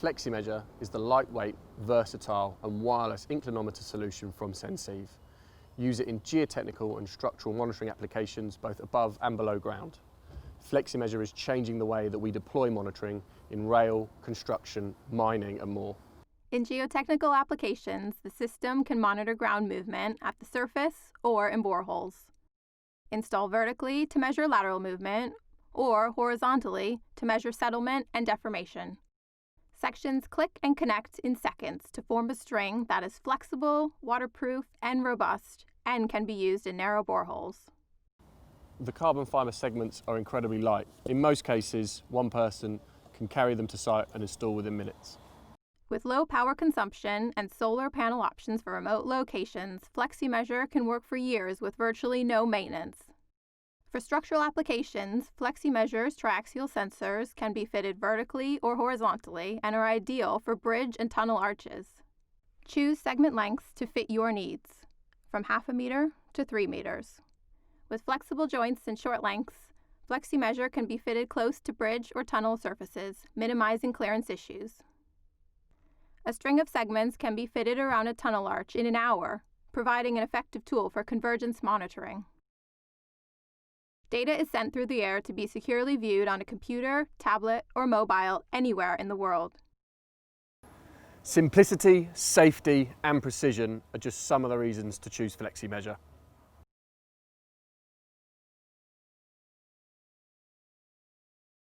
FlexiMeasure is the lightweight, versatile and wireless inclinometer solution from Senceive. Use it in geotechnical and structural monitoring applications both above and below ground. FlexiMeasure is changing the way that we deploy monitoring in rail, construction, mining and more. In geotechnical applications, the system can monitor ground movement at the surface or in boreholes. Install vertically to measure lateral movement or horizontally to measure settlement and deformation. Sections click and connect in seconds to form a string that is flexible, waterproof, and robust, and can be used in narrow boreholes. The carbon fibre segments are incredibly light. In most cases, one person can carry them to site and install within minutes. With low power consumption and solar panel options for remote locations, FlexiMeasure can work for years with virtually no maintenance. For structural applications, FlexiMeasure's triaxial sensors can be fitted vertically or horizontally and are ideal for bridge and tunnel arches. Choose segment lengths to fit your needs, from 0.5 meter to 3 meters. With flexible joints and short lengths, FlexiMeasure can be fitted close to bridge or tunnel surfaces, minimizing clearance issues. A string of segments can be fitted around a tunnel arch in an hour, providing an effective tool for convergence monitoring. Data is sent through the air to be securely viewed on a computer, tablet, or mobile anywhere in the world. Simplicity, safety and precision are just some of the reasons to choose FlexiMeasure.